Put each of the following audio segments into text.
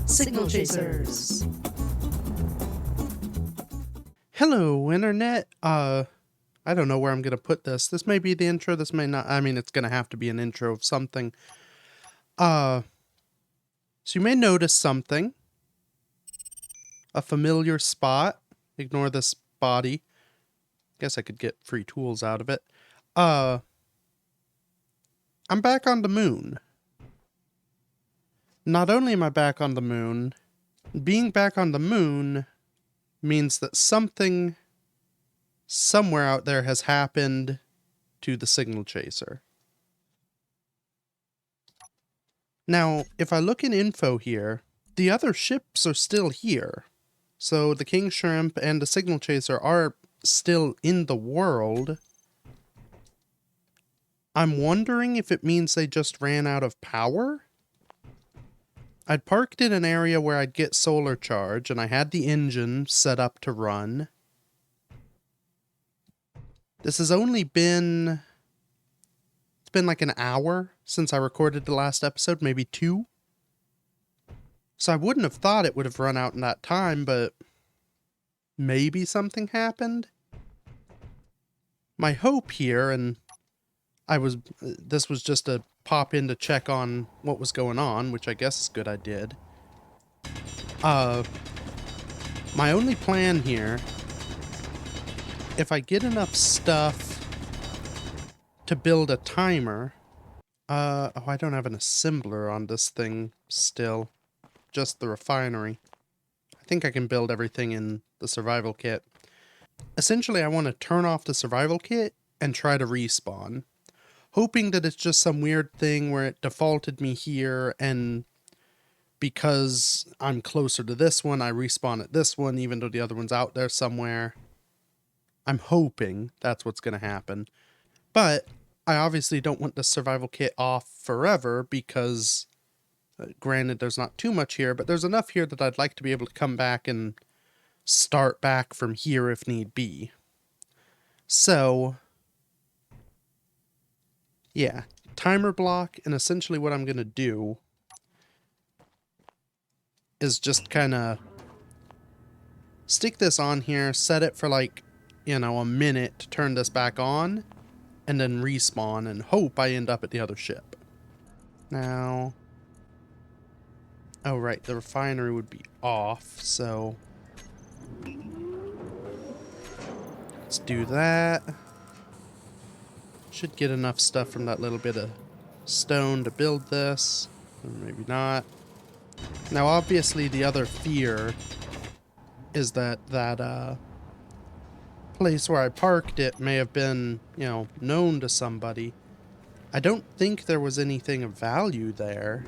Signal Chasers. Hello, Internet. I don't know where I'm gonna put this. This may be the intro, this may not. I mean, it's gonna have to be an intro of something. So you may notice something. A familiar spot. Ignore this body. Guess I could get free tools out of it. I'm back on the moon. Not only am I back on the moon, being back on the moon means that something somewhere out there has happened to the signal chaser. Now, if I look in info here, the other ships are still here. So the King Shrimp and the signal chaser are still in the world. I'm wondering if it means they just ran out of power? I'd parked in an area where I'd get solar charge, and I had the engine set up to run. This has only been... It's been like an hour since I recorded the last episode, maybe 2. So I wouldn't have thought it would have run out in that time, but maybe something happened? My hope here, and this was just a pop in to check on what was going on, which I guess is good I did. My only plan here, if I get enough stuff to build a timer, oh, I don't have an assembler on this thing still, just the refinery. I think I can build everything in the survival kit. Essentially, I want to turn off the survival kit and try to respawn, hoping that it's just some weird thing where it defaulted me here, and because I'm closer to this one, I respawn at this one, even though the other one's out there somewhere. I'm hoping that's what's going to happen. But I obviously don't want the survival kit off forever because, granted, there's not too much here, but there's enough here that I'd like to be able to come back and start back from here if need be. So, yeah, timer block, and essentially what I'm going to do is just kind of stick this on here, set it for like, a minute to turn this back on, and then respawn and hope I end up at the other ship. Now, oh right, the refinery would be off, so let's do that. Should get enough stuff from that little bit of stone to build this, or maybe not. Now obviously the other fear is that place where I parked it may have been, known to somebody. I don't think there was anything of value there.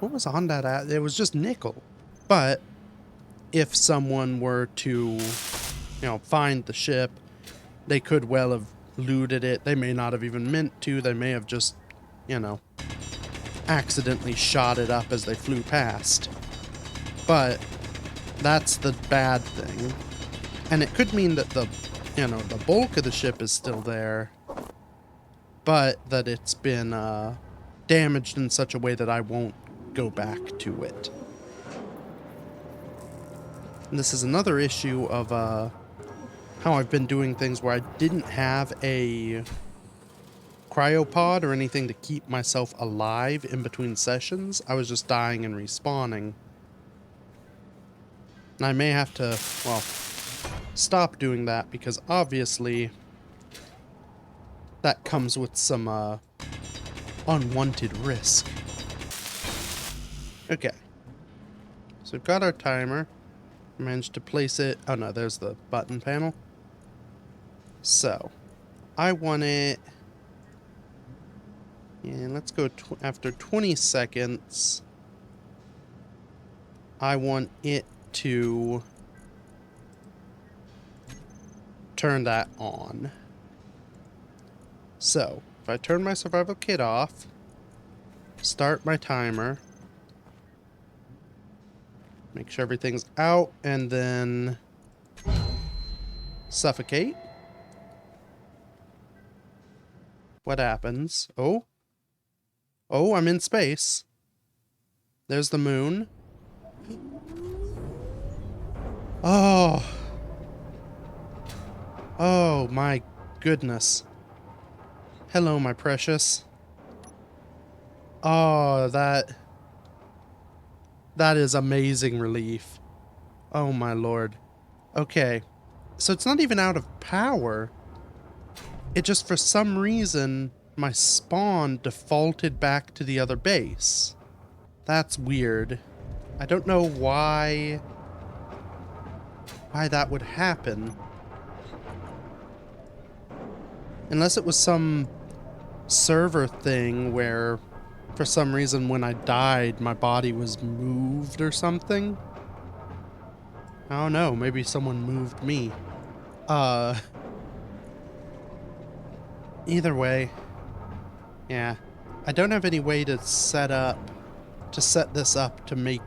What was on that? It was just nickel. But if someone were to, find the ship, they could well have looted it. They may not have even meant to. They may have just, accidentally shot it up as they flew past. But that's the bad thing. And it could mean that the bulk of the ship is still there, but that it's been damaged in such a way that I won't go back to it. And this is another issue of how I've been doing things where I didn't have a cryopod or anything to keep myself alive in between sessions. I was just dying and respawning. And I may have to, stop doing that because obviously that comes with some unwanted risk. Okay. So we've got our timer. Managed to place it. Oh no, there's the button panel. So, I want it... Yeah, let's go after 20 seconds. I want it to turn that on. So, if I turn my survival kit off, start my timer, make sure everything's out, and then suffocate. What happens? Oh, I'm in space. There's the moon. Oh. Oh my goodness. Hello, my precious. Oh, that is amazing relief. Oh my lord. Okay. So it's not even out of power. It just, for some reason, my spawn defaulted back to the other base. That's weird. I don't know why that would happen. Unless it was some server thing where, for some reason, when I died, my body was moved or something. I don't know. Maybe someone moved me. Either way. Yeah. I don't have any way to set this up to make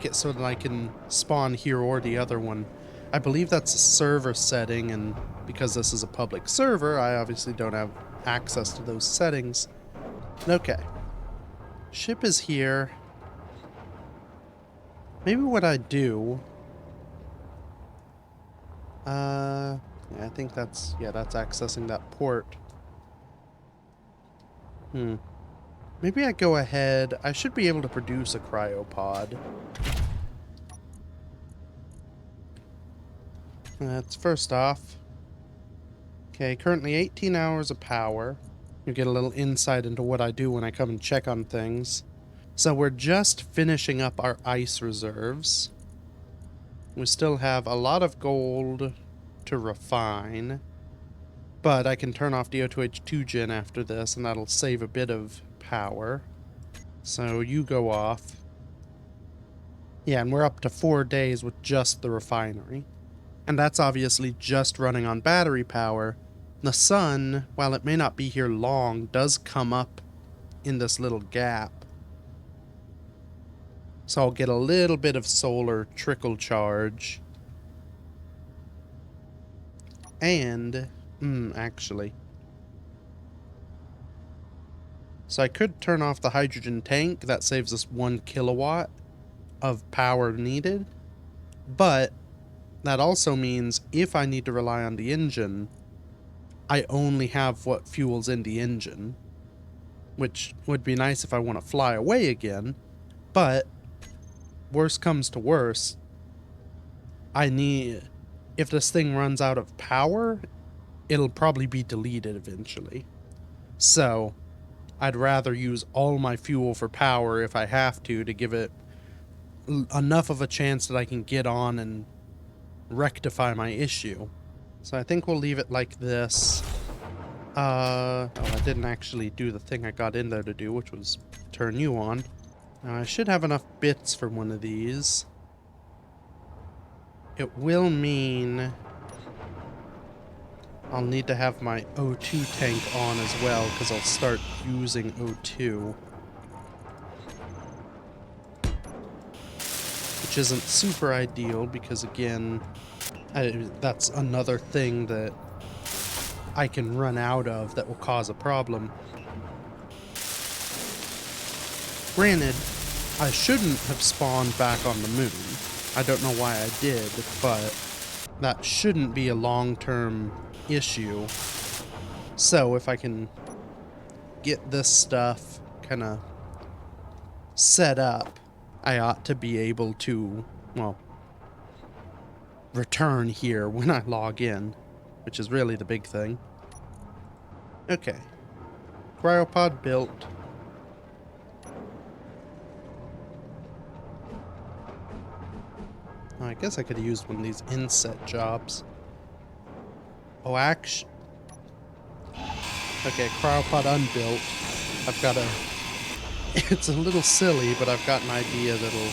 it so that I can spawn here or the other one. I believe that's a server setting, and because this is a public server, I obviously don't have access to those settings. Okay. Ship is here. Maybe what I do... yeah, I think that's accessing that port. Maybe I go ahead. I should be able to produce a cryopod. That's first off. Okay, currently 18 hours of power. You get a little insight into what I do when I come and check on things. So we're just finishing up our ice reserves. We still have a lot of gold to refine. But I can turn off the O2H2 gen after this, and that'll save a bit of power. So you go off. Yeah, and we're up to 4 days with just the refinery. And that's obviously just running on battery power. The sun, while it may not be here long, does come up in this little gap. So I'll get a little bit of solar trickle charge. And, actually. So I could turn off the hydrogen tank. That saves us 1 kilowatt of power needed. But that also means if I need to rely on the engine, I only have what fuels in the engine, which would be nice if I want to fly away again. But worst comes to worst, if this thing runs out of power, it'll probably be deleted eventually. So I'd rather use all my fuel for power if I have to give it enough of a chance that I can get on and rectify my issue. So I think we'll leave it like this. Oh, I didn't actually do the thing I got in there to do, which was turn you on. I should have enough bits for one of these. It will mean I'll need to have my O2 tank on as well, because I'll start using O2. Which isn't super ideal, because again, that's another thing that I can run out of that will cause a problem. Granted, I shouldn't have spawned back on the moon. I don't know why I did, but that shouldn't be a long-term issue. So if I can get this stuff kind of set up, I ought to be able to, well, return here when I log in, which is really the big thing. Okay. Cryopod built. Oh, I guess I could have used one of these inset jobs. Oh, actually... Okay, cryopod unbuilt. I've got a... It's a little silly, but I've got an idea that'll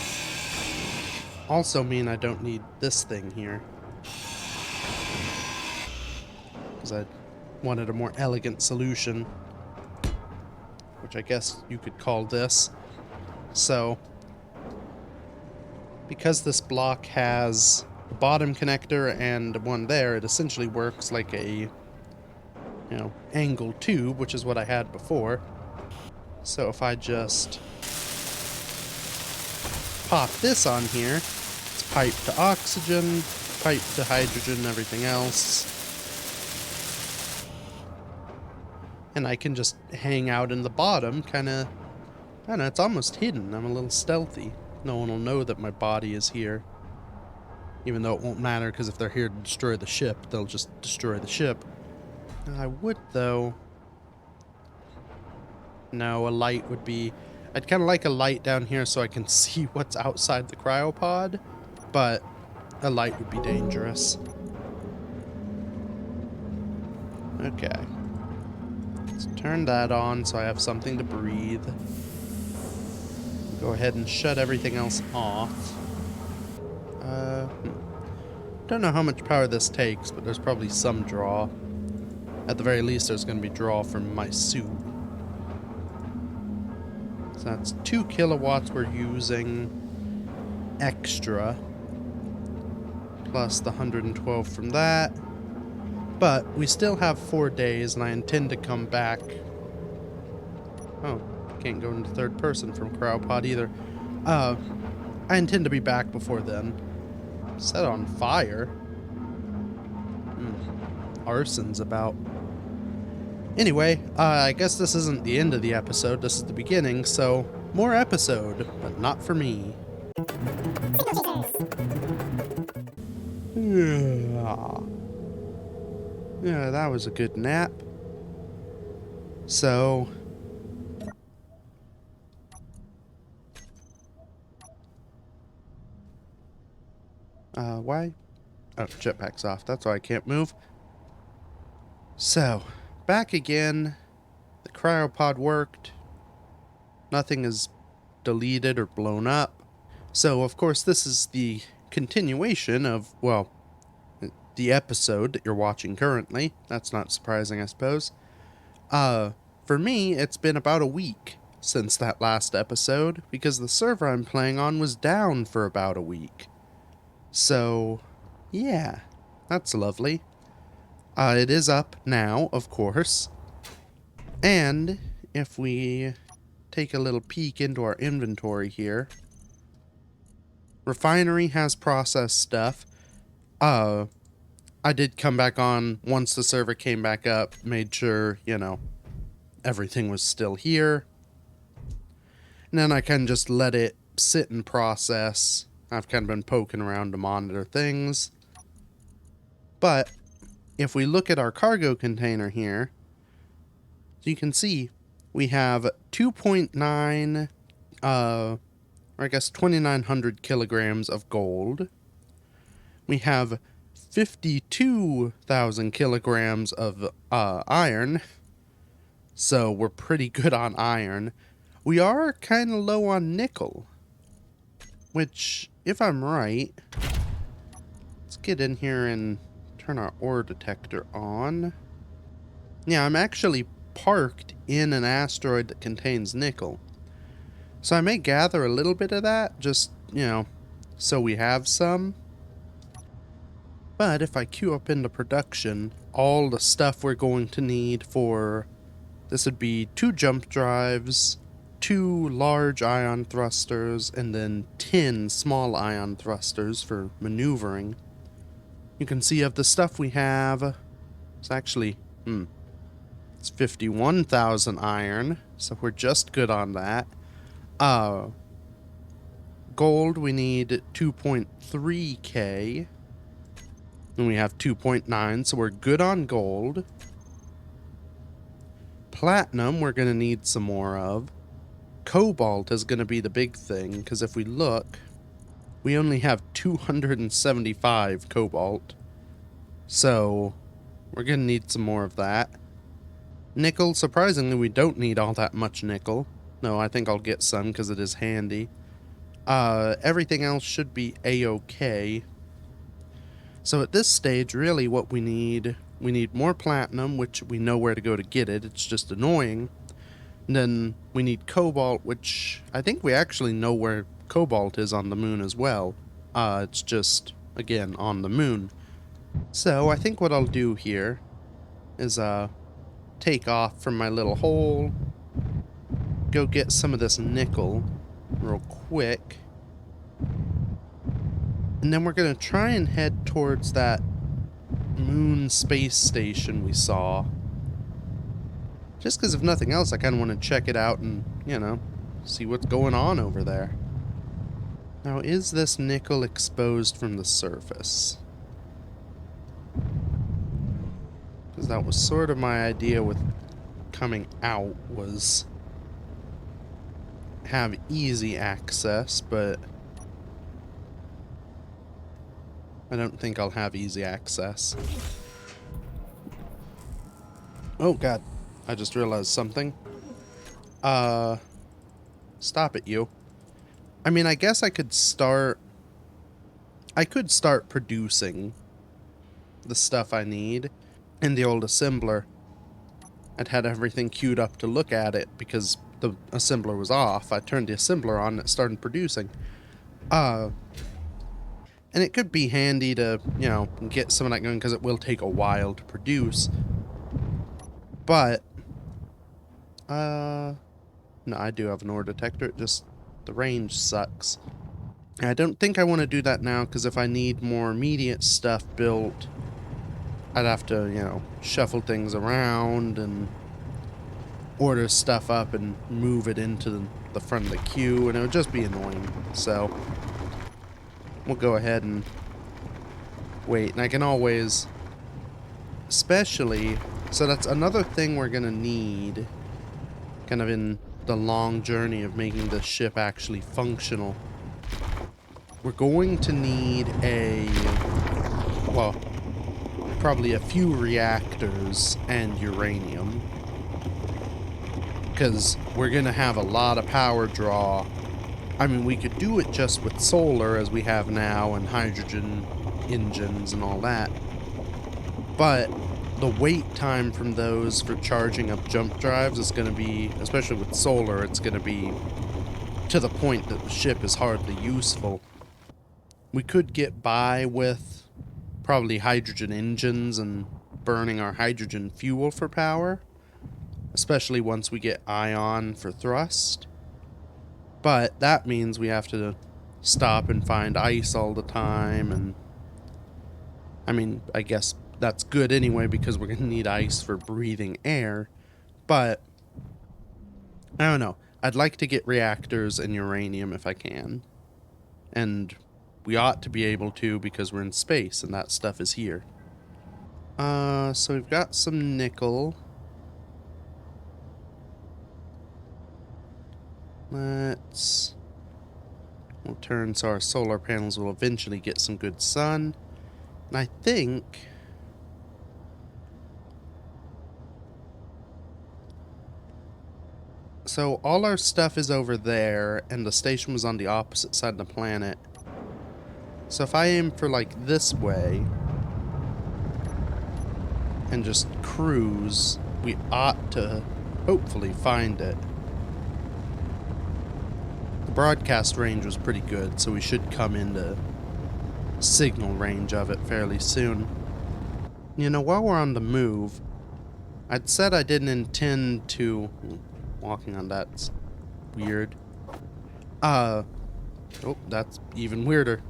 also mean I don't need this thing here. Because I wanted a more elegant solution, which I guess you could call this. So, because this block has a bottom connector and one there, it essentially works like a, angle tube, which is what I had before. So if I just pop this on here, it's pipe to oxygen, pipe to hydrogen, everything else. And I can just hang out in the bottom, kinda, I don't know, it's almost hidden. I'm a little stealthy. No one will know that my body is here. Even though it won't matter, because if they're here to destroy the ship, they'll just destroy the ship. I would, though. No, a light would be... I'd kind of like a light down here so I can see what's outside the cryopod, but a light would be dangerous. Okay. Let's turn that on so I have something to breathe. Go ahead and shut everything else off. Don't know how much power this takes, but there's probably some draw. At the very least, there's going to be draw from my suit. So that's 2 kilowatts we're using extra, plus the 112 from that. But we still have 4 days, and I intend to come back. Oh, can't go into third person from cryopod either. I intend to be back before then. Set on fire. Arson's about. Anyway, I guess this isn't the end of the episode. This is the beginning, so more episode, but not for me. Yeah, that was a good nap. So... why? Oh, jetpack's off. That's why I can't move. So, back again. The cryopod worked. Nothing is deleted or blown up. So, of course, this is the continuation of, well, the episode that you're watching currently. That's not surprising, I suppose. For me, it's been about a week since that last episode, because the server I'm playing on was down for about a week. So, yeah, that's lovely. It is up now, of course. And if we take a little peek into our inventory here, refinery has processed stuff. I did come back on once the server came back up, made sure, you know, everything was still here. And then I can just let it sit and process. I've kind of been poking around to monitor things. But if we look at our cargo container here, so you can see we have 2.9, or I guess 2,900 kilograms of gold. We have 52,000 kilograms of iron. So we're pretty good on iron. We are kind of low on nickel. Which, if I'm right, let's get in here and turn our ore detector on. Yeah, I'm actually parked in an asteroid that contains nickel. So I may gather a little bit of that, just, you know, so we have some. But if I queue up into production, all the stuff we're going to need for... This would be 2 jump drives, 2 large ion thrusters, and then 10 small ion thrusters for maneuvering. You can see of the stuff we have, it's actually, it's 51,000 iron, so we're just good on that. Gold, we need 2.3k, and we have 2.9, so we're good on gold. Platinum, we're going to need some more of. Cobalt is going to be the big thing, because if we look, we only have 275 cobalt. So, we're going to need some more of that. Nickel, surprisingly, we don't need all that much nickel. No, I think I'll get some because it is handy. Everything else should be a-okay. So at this stage, really what we need more platinum, which we know where to go to get it. It's just annoying. And then we need cobalt, which I think we actually know where cobalt is on the moon as well. It's just, again, on the moon. So I think what I'll do here is take off from my little hole, go get some of this nickel real quick, And then we're going to try and head towards that moon space station we saw. Just because if nothing else, I kind of want to check it out and, you know, see what's going on over there. Now, is this nickel exposed from the surface? Because that was sort of my idea with coming out, was have easy access, but I don't think I'll have easy access. Oh god, I just realized something. Stop it, you. I mean, I guess I could start producing the stuff I need in the old assembler. I'd had everything queued up to look at it because the assembler was off. I turned the assembler on and it started producing. And it could be handy to, you know, get some of that going because it will take a while to produce. But, no, I do have an ore detector. It just, the range sucks. I don't think I want to do that now because if I need more immediate stuff built, I'd have to, you know, shuffle things around and order stuff up and move it into the front of the queue, and it would just be annoying. So we'll go ahead and wait. And I can always, especially, so that's another thing we're gonna need kind of in the long journey of making the ship actually functional. We're going to need well, probably a few reactors and uranium, because we're going to have a lot of power draw. I mean, we could do it just with solar as we have now and hydrogen engines and all that, but the wait time from those for charging up jump drives is going to be, especially with solar, it's going to be to the point that the ship is hardly useful. We could get by with probably hydrogen engines and burning our hydrogen fuel for power, especially once we get ion for thrust. But that means we have to stop and find ice all the time, and I mean, I guess that's good anyway because we're going to need ice for breathing air, but I don't know. I'd like to get reactors and uranium if I can, and we ought to be able to because we're in space and that stuff is here. So we've got some nickel. We'll turn so our solar panels will eventually get some good sun. And I think so all our stuff is over there and the station was on the opposite side of the planet. So if I aim for like this way and just cruise, we ought to hopefully find it. The broadcast range was pretty good, so we should come into signal range of it fairly soon. You know, while we're on the move, I'd said I didn't intend to... Walking on that's weird. Oh, that's even weirder.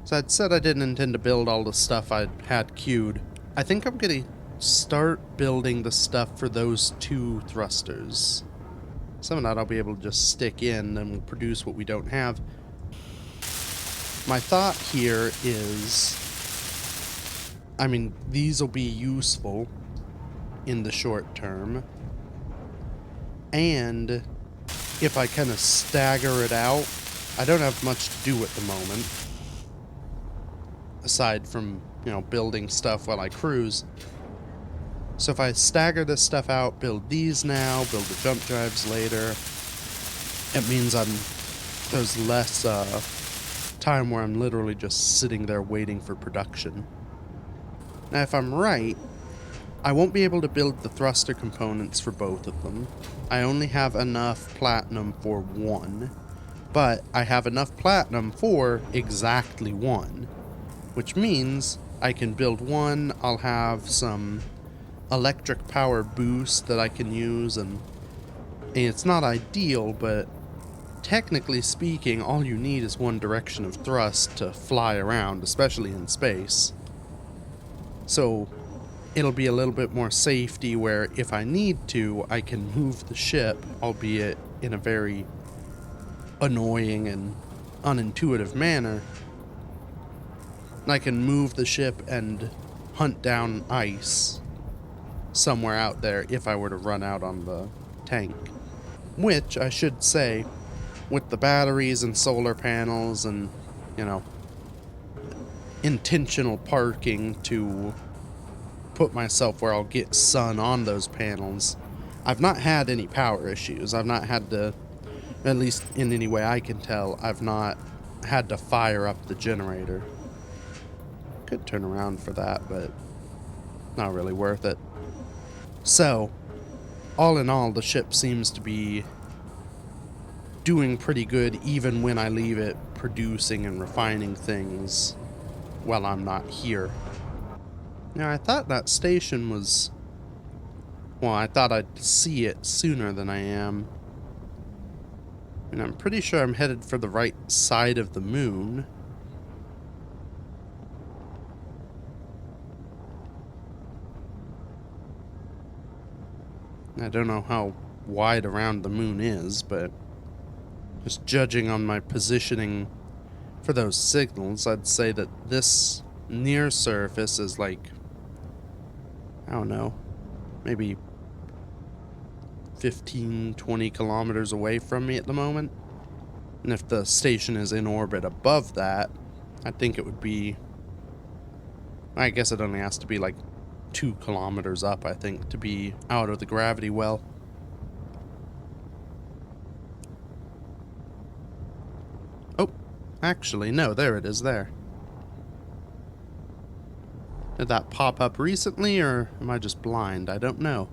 So I'd said I didn't intend to build all the stuff I had queued. I think I'm gonna start building the stuff for those two thrusters. Some of that I'll be able to just stick in and we'll produce what we don't have. My thought here is, I mean, these will be useful in the short term. And if I kind of stagger it out, I don't have much to do at the moment. Aside from, you know, building stuff while I cruise. So if I stagger this stuff out, build these now, build the jump drives later, it means there's less time where I'm literally just sitting there waiting for production. Now if I'm right, I won't be able to build the thruster components for both of them. I only have enough platinum for one, but I have enough platinum for exactly one, which means I can build one. I'll have some electric power boost that I can use, and it's not ideal, but technically speaking, all you need is one direction of thrust to fly around, especially in space. So it'll be a little bit more safety where if I need to, I can move the ship, albeit in a very annoying and unintuitive manner. I can move the ship and hunt down ice somewhere out there if I were to run out on the tank. Which, I should say, with the batteries and solar panels and, you know, intentional parking to put myself where I'll get sun on those panels, I've not had any power issues. I've not had to, at least in any way I can tell, I've not had to fire up the generator. Could turn around for that, but not really worth it. So, all in all, the ship seems to be doing pretty good even when I leave it producing and refining things while I'm not here. Now, I thought that station was... well, I thought I'd see it sooner than I am. And I'm pretty sure I'm headed for the right side of the moon. I don't know how wide around the moon is, but just judging on my positioning for those signals, I'd say that this near surface is like, I don't know, maybe 15, 20 kilometers away from me at the moment. And if the station is in orbit above that, I think it would be, I guess it only has to be like 2 kilometers up, I think, to be out of the gravity well. Oh, actually, no, there it is there. Did that pop up recently, or am I just blind? I don't know.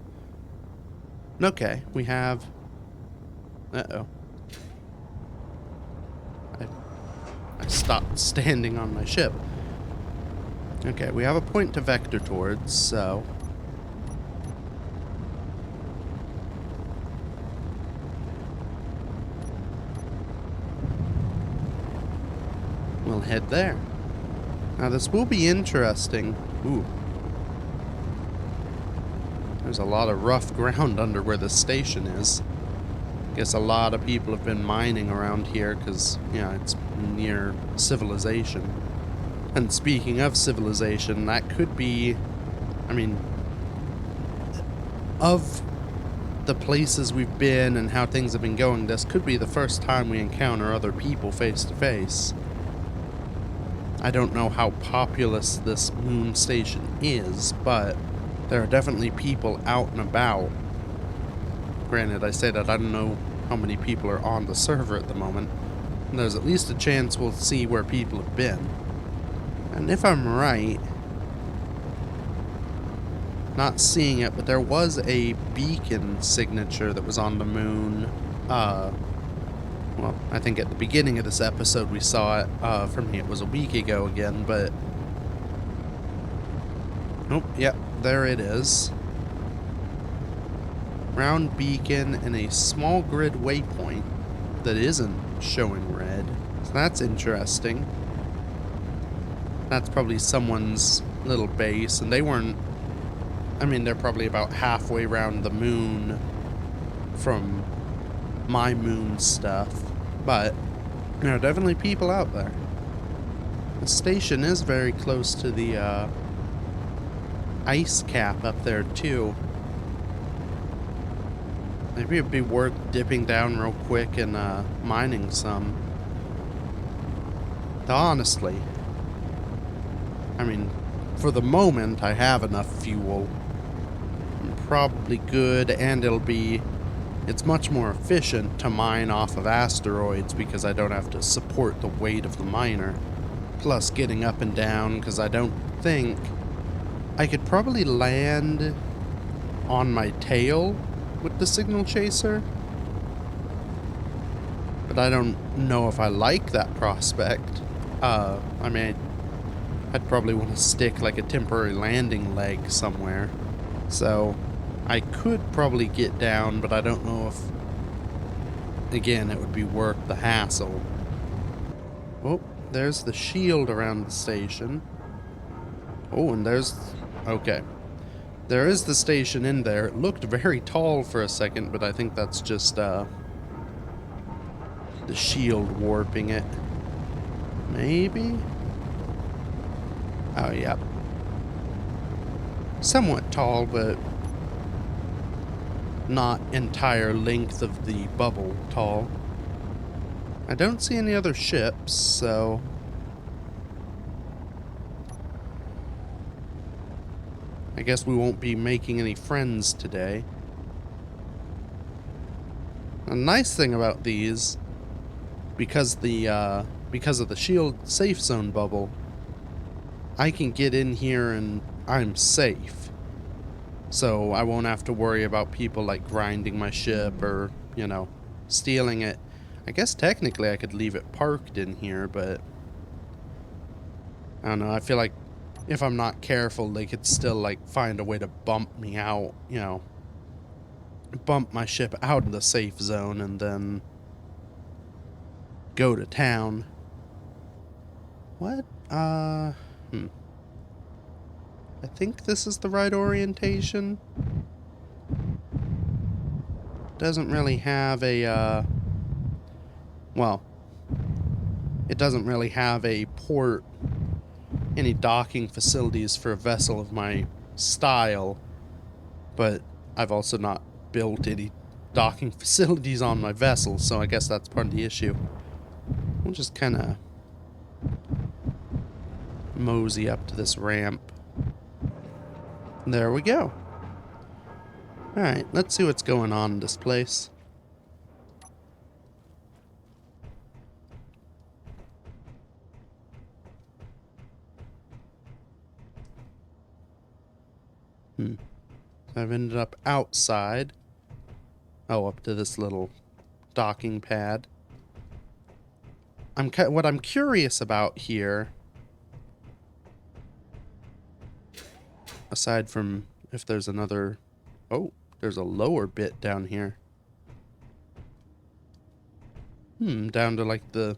Okay, we have... uh-oh. I stopped standing on my ship. Okay, we have a point to vector towards, so... we'll head there. Now, this will be interesting. Ooh. There's a lot of rough ground under where the station is. Guess a lot of people have been mining around here because, yeah, it's near civilization. And speaking of civilization, that could be, I mean, of the places we've been and how things have been going, this could be the first time we encounter other people face to face. I don't know how populous this moon station is, but there are definitely people out and about. Granted, I say that I don't know how many people are on the server at the moment. And there's at least a chance we'll see where people have been. And if I'm right, not seeing it, but there was a beacon signature that was on the moon. Well, I think at the beginning of this episode we saw it. For me, it was a week ago again, but... oh, yep, there it is. Round beacon and a small grid waypoint that isn't showing red. So that's interesting. That's probably someone's little base, and they weren't... I mean, they're probably about halfway around the moon from my moon stuff, but there are definitely people out there. The station is very close to the ice cap up there too. Maybe it'd be worth dipping down real quick and mining some. Though honestly, I mean, for the moment I have enough fuel. I'm probably good, and it's much more efficient to mine off of asteroids because I don't have to support the weight of the miner. Plus getting up and down, because I don't think... I could probably land on my tail with the signal chaser, but I don't know if I like that prospect. I mean, I'd probably want to stick like a temporary landing leg somewhere. So I could probably get down, but I don't know if... again, it would be worth the hassle. Oh, there's the shield around the station. Oh, and there's... okay. There is the station in there. It looked very tall for a second, but I think that's just, the shield warping it. Maybe? Oh, yeah. Somewhat tall, but not entire length of the bubble tall. I don't see any other ships, so... I guess we won't be making any friends today. A nice thing about these, because of the shield safe zone bubble, I can get in here and I'm safe. So I won't have to worry about people like grinding my ship or, you know, stealing it. I guess technically I could leave it parked in here, but I don't know, I feel like if I'm not careful, they could still like find a way to bump me out, you know, bump my ship out of the safe zone and then go to town. What? I think this is the right orientation. Doesn't really have a, well, it doesn't really have a port, any docking facilities for a vessel of my style, but I've also not built any docking facilities on my vessel, so I guess that's part of the issue. We'll just kind of mosey up to this ramp. There we go. Alright, let's see what's going on in this place. I've ended up outside. Oh, up to this little docking pad. What I'm curious about here, aside from if there's another... oh, there's a lower bit down here. Down to like the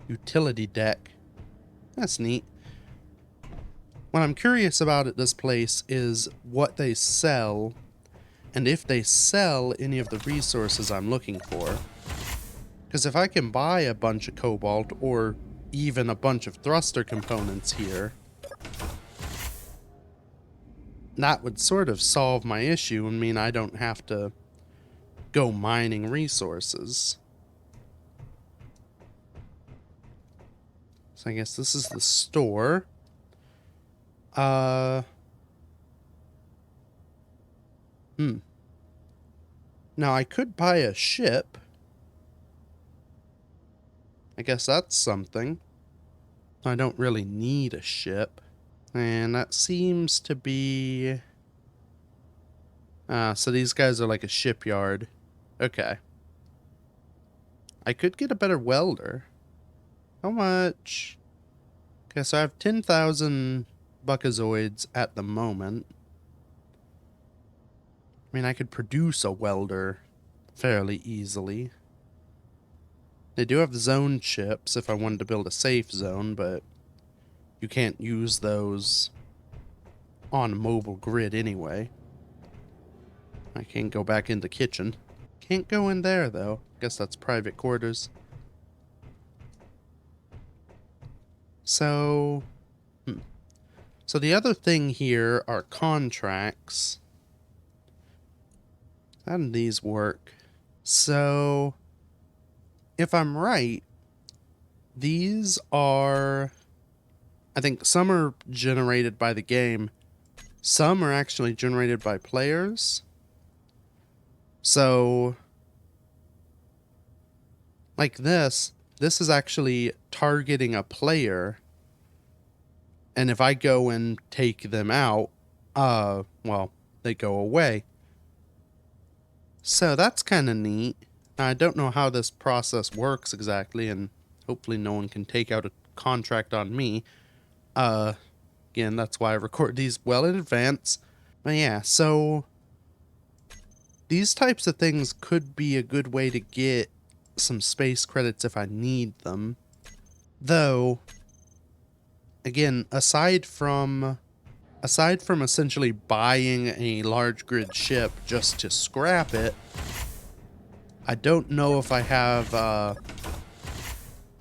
utility deck. That's neat. What I'm curious about at this place is what they sell, and if they sell any of the resources I'm looking for. Because if I can buy a bunch of cobalt, or even a bunch of thruster components here, that would sort of solve my issue and mean I don't have to go mining resources. So I guess this is the store. Now I could buy a ship. I guess that's something. I don't really need a ship. And that seems to be... so these guys are like a shipyard. Okay. I could get a better welder. How much? Okay, so I have 10,000 buckazoids at the moment. I mean, I could produce a welder fairly easily. They do have zone chips if I wanted to build a safe zone, but you can't use those on a mobile grid anyway. I can't go back in the kitchen. Can't go in there, though. Guess that's private quarters. So... So the other thing here are contracts. How do these work? So, if I'm right, these are... I think some are generated by the game. Some are actually generated by players. So, like this is actually targeting a player. And if I go and take them out, well, they go away. So that's kind of neat. I don't know how this process works exactly, and hopefully no one can take out a contract on me. Again, that's why I record these well in advance. But yeah, so these types of things could be a good way to get some space credits if I need them. Though, again, aside from essentially buying a large grid ship just to scrap it, I don't know if I have, I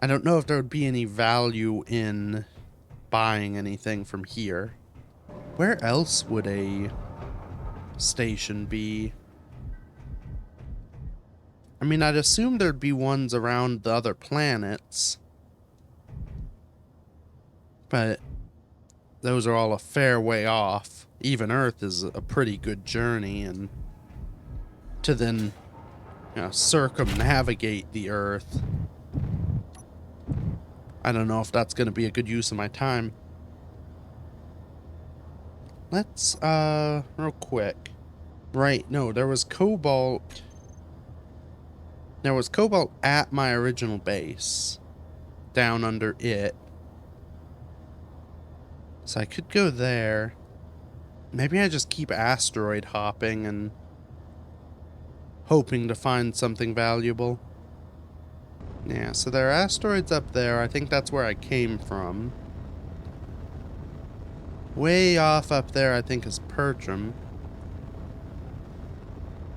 don't know if there would be any value in buying anything from here. Where else would a station be? I mean, I'd assume there'd be ones around the other planets, but those are all a fair way off. Even Earth is a pretty good journey, and to then, circumnavigate the Earth, I don't know if that's going to be a good use of my time. Let's, real quick. Right, no, there was cobalt. There was cobalt at my original base, down under it. So I could go there. Maybe I just keep asteroid hopping and hoping to find something valuable. Yeah, so there are asteroids up there. I think that's where I came from. Way off up there, I think, is Pertram.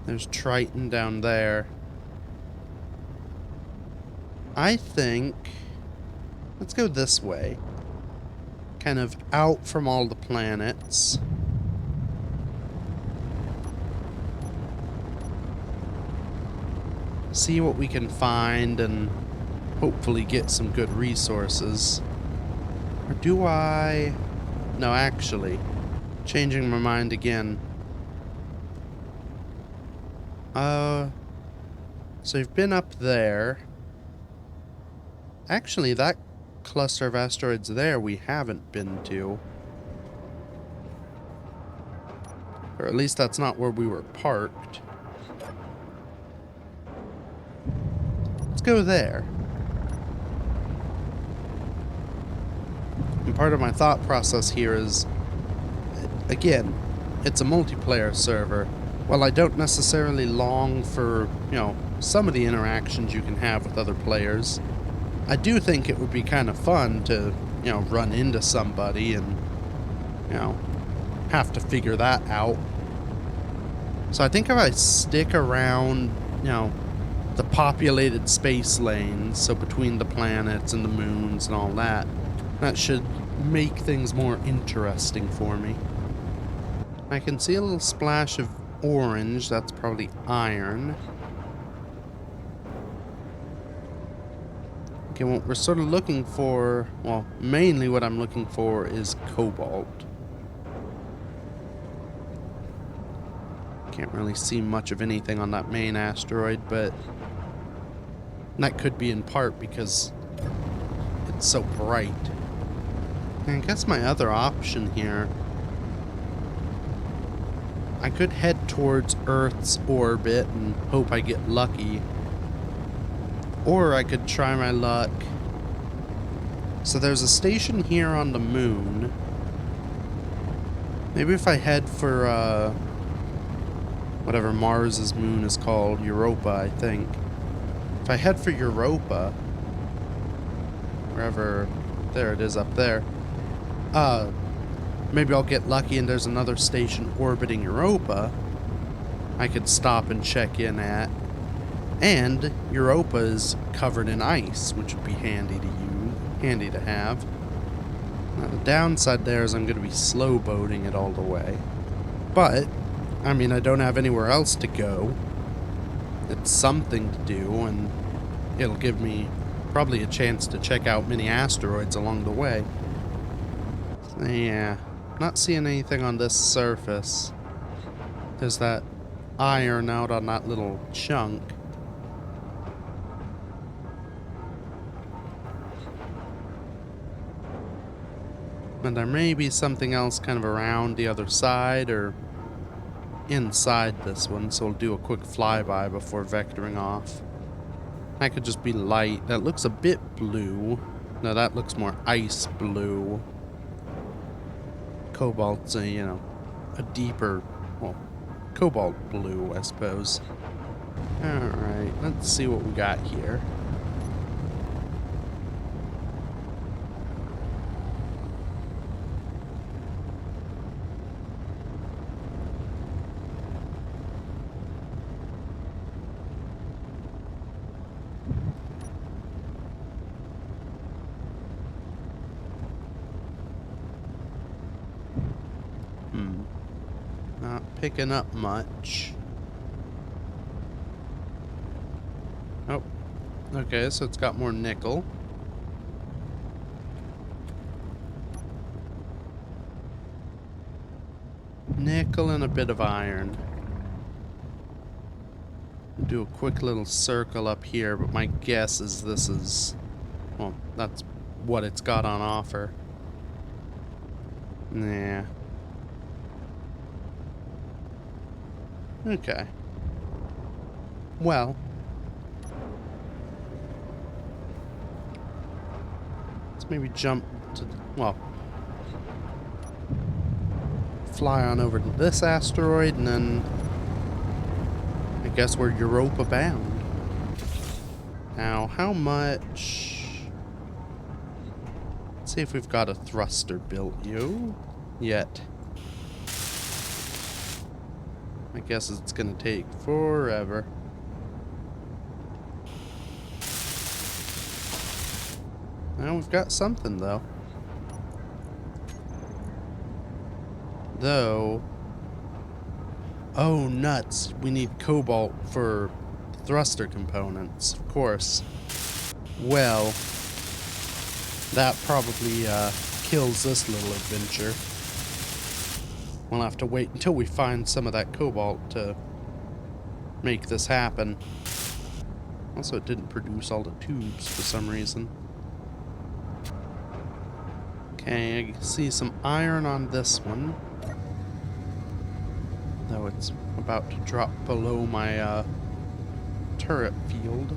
There's Triton down there. I think... let's go this way. Kind of out from all the planets. See what we can find and hopefully get some good resources. Or do I... no, actually. Changing my mind again. So you've been up there. Actually, that cluster of asteroids there we haven't been to. Or at least that's not where we were parked. Let's go there. And part of my thought process here is, again, it's a multiplayer server. While I don't necessarily long for, some of the interactions you can have with other players, I do think it would be kind of fun to, run into somebody and, have to figure that out. So I think if I stick around, the populated space lanes, so between the planets and the moons and all that, that should make things more interesting for me. I can see a little splash of orange. That's probably iron. Okay, what we're sort of looking for, well, mainly what I'm looking for is cobalt. Can't really see much of anything on that main asteroid, but that could be in part because it's so bright. And I guess my other option here, I could head towards Earth's orbit and hope I get lucky. Or I could try my luck. So there's a station here on the moon. Maybe if I head for, whatever Mars's moon is called, Europa, I think. If I head for Europa, wherever, there it is up there, maybe I'll get lucky and there's another station orbiting Europa I could stop and check in at. And Europa is covered in ice, which would be handy to have. Now, the downside there is I'm going to be slow boating it all the way. But, I mean, I don't have anywhere else to go. It's something to do, and it'll give me probably a chance to check out many asteroids along the way. So, yeah, not seeing anything on this surface. There's that iron out on that little chunk. And there may be something else kind of around the other side or inside this one, so we'll do a quick flyby before vectoring off. That could just be light. That looks a bit blue. No, that looks more ice blue. Cobalt's a deeper, well, cobalt blue, I suppose. Alright, let's see what we got here. Not picking up much. Oh, okay, so it's got more nickel. Nickel and a bit of iron. Do a quick little circle up here, but my guess is this is... well, that's what it's got on offer. Nah. Okay. Well. Let's maybe jump to the... well. Fly on over to this asteroid, and then... I guess we're Europa bound. Now, how much... let's see if we've got a thruster built yet. I guess it's gonna take forever. Now we've got something, though. Oh, nuts. We need cobalt for thruster components, of course. Well, that probably kills this little adventure. We'll have to wait until we find some of that cobalt to make this happen. Also, it didn't produce all the tubes for some reason. Okay, I see some iron on this one. Though it's about to drop below my turret field.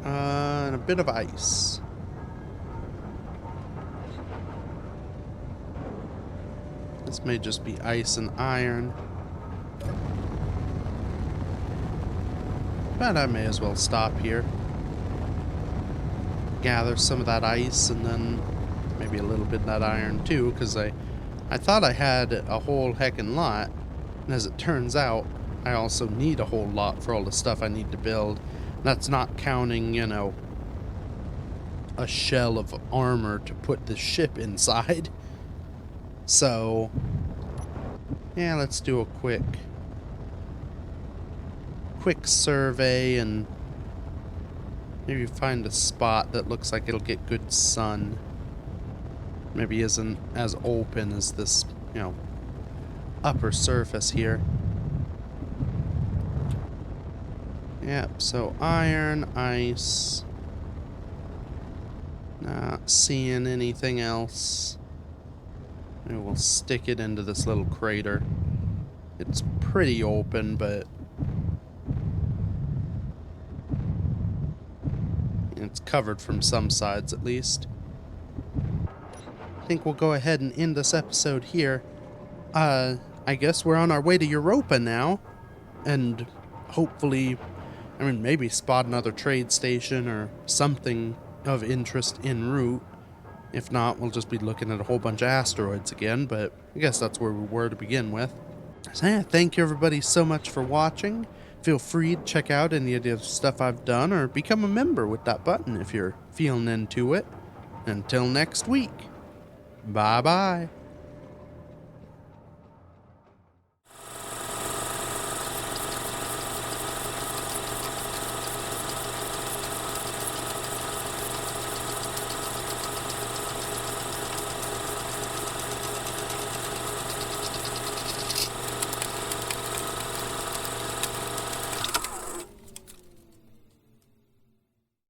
And a bit of ice. This may just be ice and iron. But I may as well stop here. Gather some of that ice and then maybe a little bit of that iron too, because I thought I had a whole heckin' lot. And as it turns out, I also need a whole lot for all the stuff I need to build. That's not counting, you know, a shell of armor to put the ship inside. So, yeah, let's do a quick survey and maybe find a spot that looks like it'll get good sun. Maybe isn't as open as this, you know, upper surface here. Yep, so iron, ice. Not seeing anything else. Maybe we'll stick it into this little crater. It's pretty open, but it's covered from some sides at least. I think we'll go ahead and end this episode here. I guess we're on our way to Europa now. And hopefully, I mean, maybe spot another trade station or something of interest en route. If not, we'll just be looking at a whole bunch of asteroids again, but I guess that's where we were to begin with. So yeah, thank you everybody so much for watching. Feel free to check out any of the stuff I've done or become a member with that button if you're feeling into it. Until next week, bye-bye.